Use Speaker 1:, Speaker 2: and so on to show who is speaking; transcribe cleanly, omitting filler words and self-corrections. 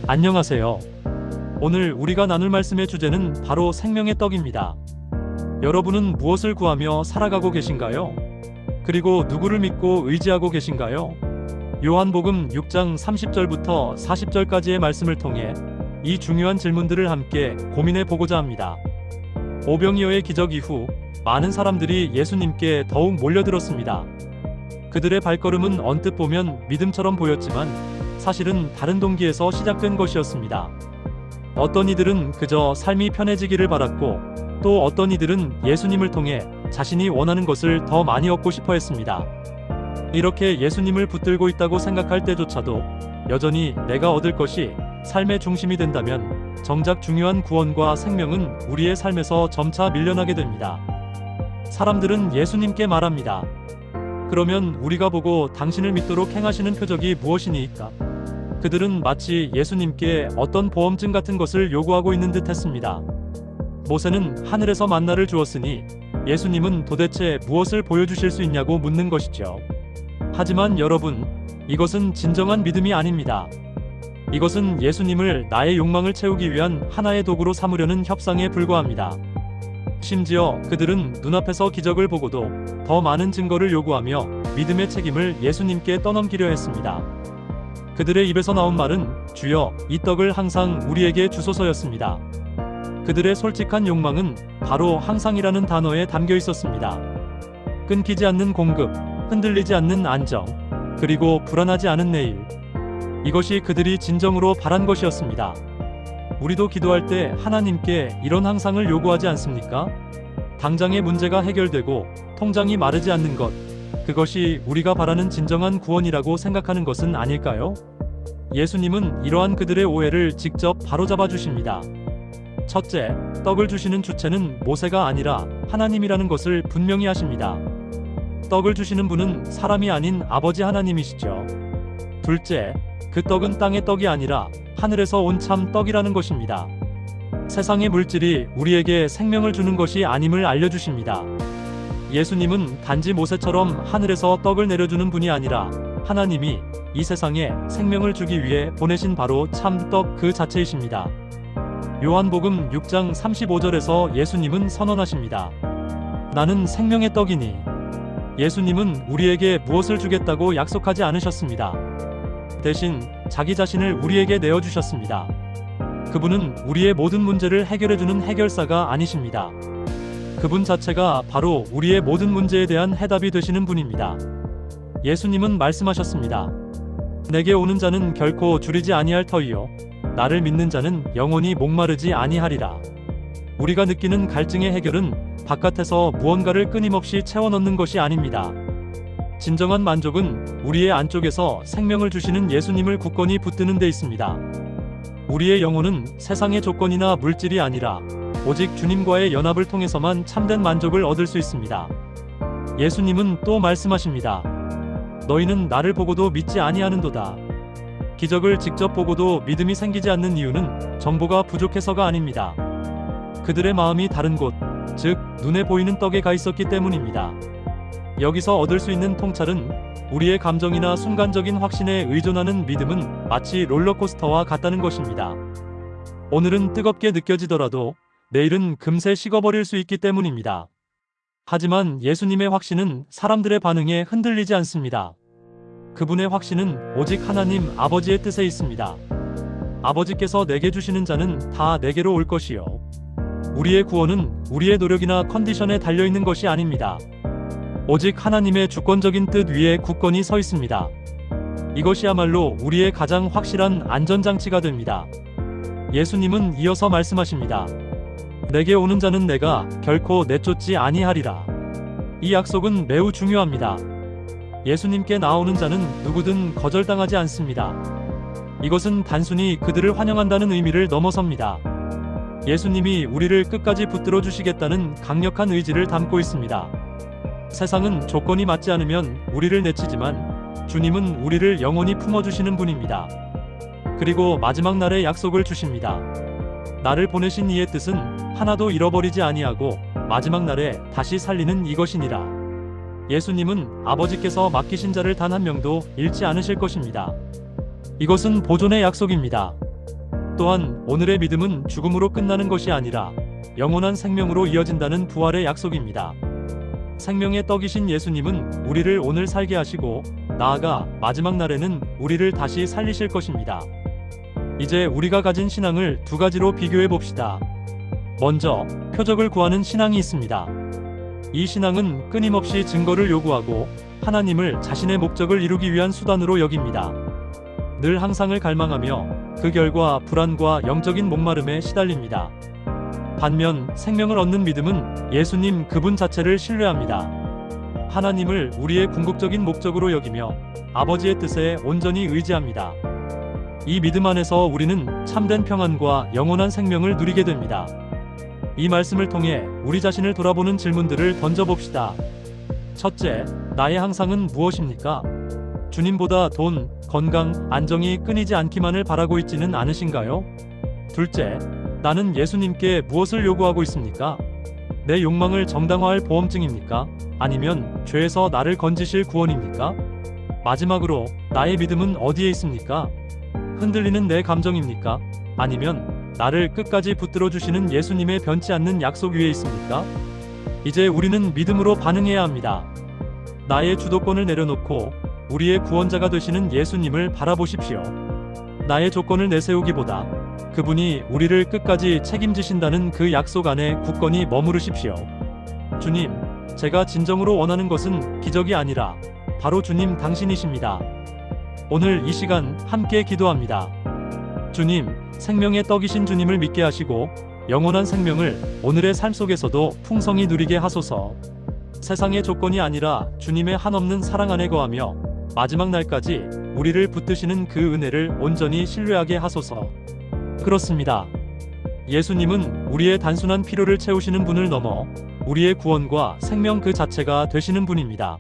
Speaker 1: 안녕하세요. 오늘 우리가 나눌 말씀의 주제는 바로 생명의 떡입니다. 여러분은 무엇을 구하며 살아가고 계신가요? 그리고 누구를 믿고 의지하고 계신가요? 요한복음 6장 30절부터 40절까지의 말씀을 통해 이 중요한 질문들을 함께 고민해 보고자 합니다. 오병이어의 기적 이후 많은 사람들이 예수님께 더욱 몰려들었습니다. 그들의 발걸음은 언뜻 보면 믿음처럼 보였지만 사실은 다른 동기에서 시작된 것이었습니다. 어떤 이들은 그저 삶이 편해지기를 바랐고, 또 어떤 이들은 예수님을 통해 자신이 원하는 것을 더 많이 얻고 싶어 했습니다. 이렇게 예수님을 붙들고 있다고 생각할 때조차도 여전히 내가 얻을 것이 삶의 중심이 된다면 정작 중요한 구원과 생명은 우리의 삶에서 점차 밀려나게 됩니다. 사람들은 예수님께 말합니다. 그러면 우리가 보고 당신을 믿도록 행하시는 표적이 무엇이니까? 그들은 마치 예수님께 어떤 보험증 같은 것을 요구하고 있는 듯 했습니다. 모세는 하늘에서 만나를 주었으니 예수님은 도대체 무엇을 보여주실 수 있냐고 묻는 것이죠. 하지만 여러분, 이것은 진정한 믿음이 아닙니다. 이것은 예수님을 나의 욕망을 채우기 위한 하나의 도구로 삼으려는 협상에 불과합니다. 심지어 그들은 눈앞에서 기적을 보고도 더 많은 증거를 요구하며 믿음의 책임을 예수님께 떠넘기려 했습니다. 그들의 입에서 나온 말은 주여, 이 떡을 항상 우리에게 주소서였습니다. 그들의 솔직한 욕망은 바로 항상이라는 단어에 담겨 있었습니다. 끊기지 않는 공급, 흔들리지 않는 안정, 그리고 불안하지 않은 내일. 이것이 그들이 진정으로 바란 것이었습니다. 우리도 기도할 때 하나님께 이런 항상을 요구하지 않습니까? 당장의 문제가 해결되고 통장이 마르지 않는 것, 그것이 우리가 바라는 진정한 구원이라고 생각하는 것은 아닐까요? 예수님은 이러한 그들의 오해를 직접 바로잡아 주십니다. 첫째, 떡을 주시는 주체는 모세가 아니라 하나님이라는 것을 분명히 하십니다. 떡을 주시는 분은 사람이 아닌 아버지 하나님이시죠. 둘째, 그 떡은 땅의 떡이 아니라 하늘에서 온 참 떡이라는 것입니다. 세상의 물질이 우리에게 생명을 주는 것이 아님을 알려주십니다. 예수님은 단지 모세처럼 하늘에서 떡을 내려주는 분이 아니라 하나님이 이 세상에 생명을 주기 위해 보내신 바로 참 떡 그 자체이십니다. 요한복음 6장 35절에서 예수님은 선언하십니다. 나는 생명의 떡이니. 예수님은 우리에게 무엇을 주겠다고 약속하지 않으셨습니다. 대신 자기 자신을 우리에게 내어주셨습니다. 그분은 우리의 모든 문제를 해결해주는 해결사가 아니십니다. 그분 자체가 바로 우리의 모든 문제에 대한 해답이 되시는 분입니다. 예수님은 말씀하셨습니다. 내게 오는 자는 결코 줄이지 아니할 터이요 나를 믿는 자는 영원히 목마르지 아니하리라. 우리가 느끼는 갈증의 해결은 바깥에서 무언가를 끊임없이 채워 넣는 것이 아닙니다. 진정한 만족은 우리의 안쪽에서 생명을 주시는 예수님을 굳건히 붙드는 데 있습니다. 우리의 영혼은 세상의 조건이나 물질이 아니라 오직 주님과의 연합을 통해서만 참된 만족을 얻을 수 있습니다. 예수님은 또 말씀하십니다. 너희는 나를 보고도 믿지 아니하는도다. 기적을 직접 보고도 믿음이 생기지 않는 이유는 정보가 부족해서가 아닙니다. 그들의 마음이 다른 곳, 즉 눈에 보이는 떡에 가 있었기 때문입니다. 여기서 얻을 수 있는 통찰은 우리의 감정이나 순간적인 확신에 의존하는 믿음은 마치 롤러코스터와 같다는 것입니다. 오늘은 뜨겁게 느껴지더라도 내일은 금세 식어버릴 수 있기 때문입니다. 하지만 예수님의 확신은 사람들의 반응에 흔들리지 않습니다. 그분의 확신은 오직 하나님 아버지의 뜻에 있습니다. 아버지께서 내게 주시는 자는 다 내게로 올 것이요. 우리의 구원은 우리의 노력이나 컨디션에 달려있는 것이 아닙니다. 오직 하나님의 주권적인 뜻 위에 굳건히 서 있습니다. 이것이야말로 우리의 가장 확실한 안전장치가 됩니다. 예수님은 이어서 말씀하십니다. 내게 오는 자는 내가 결코 내쫓지 아니하리라. 이 약속은 매우 중요합니다. 예수님께 나오는 자는 누구든 거절당하지 않습니다. 이것은 단순히 그들을 환영한다는 의미를 넘어섭니다. 예수님이 우리를 끝까지 붙들어 주시겠다는 강력한 의지를 담고 있습니다. 세상은 조건이 맞지 않으면 우리를 내치지만 주님은 우리를 영원히 품어주시는 분입니다. 그리고 마지막 날에 약속을 주십니다. 나를 보내신 이의 뜻은 하나도 잃어버리지 아니하고 마지막 날에 다시 살리는 이것이니라. 예수님은 아버지께서 맡기신 자를 단 한 명도 잃지 않으실 것입니다. 이것은 보존의 약속입니다. 또한 오늘의 믿음은 죽음으로 끝나는 것이 아니라 영원한 생명으로 이어진다는 부활의 약속입니다. 생명의 떡이신 예수님은 우리를 오늘 살게 하시고 나아가 마지막 날에는 우리를 다시 살리실 것입니다. 이제 우리가 가진 신앙을 두 가지로 비교해 봅시다. 먼저 표적을 구하는 신앙이 있습니다. 이 신앙은 끊임없이 증거를 요구하고 하나님을 자신의 목적을 이루기 위한 수단으로 여깁니다. 늘 항상을 갈망하며 그 결과 불안과 영적인 목마름에 시달립니다. 반면 생명을 얻는 믿음은 예수님 그분 자체를 신뢰합니다. 하나님을 우리의 궁극적인 목적으로 여기며 아버지의 뜻에 온전히 의지합니다. 이 믿음 안에서 우리는 참된 평안과 영원한 생명을 누리게 됩니다. 이 말씀을 통해 우리 자신을 돌아보는 질문들을 던져봅시다. 첫째, 나의 항상은 무엇입니까? 주님보다 돈, 건강, 안정이 끊이지 않기만을 바라고 있지는 않으신가요? 둘째, 나는 예수님께 무엇을 요구하고 있습니까? 내 욕망을 정당화할 보험증입니까? 아니면 죄에서 나를 건지실 구원입니까? 마지막으로 나의 믿음은 어디에 있습니까? 흔들리는 내 감정입니까? 아니면 나를 끝까지 붙들어 주시는 예수님의 변치 않는 약속 위에 있습니까? 이제 우리는 믿음으로 반응해야 합니다. 나의 주도권을 내려놓고 우리의 구원자가 되시는 예수님을 바라보십시오. 나의 조건을 내세우기보다 그분이 우리를 끝까지 책임지신다는 그 약속 안에 굳건히 머무르십시오. 주님, 제가 진정으로 원하는 것은 기적이 아니라 바로 주님 당신이십니다. 오늘 이 시간 함께 기도합니다. 주님, 생명의 떡이신 주님을 믿게 하시고 영원한 생명을 오늘의 삶 속에서도 풍성히 누리게 하소서. 세상의 조건이 아니라 주님의 한없는 사랑 안에 거하며 마지막 날까지 우리를 붙드시는 그 은혜를 온전히 신뢰하게 하소서. 그렇습니다. 예수님은 우리의 단순한 필요를 채우시는 분을 넘어 우리의 구원과 생명 그 자체가 되시는 분입니다.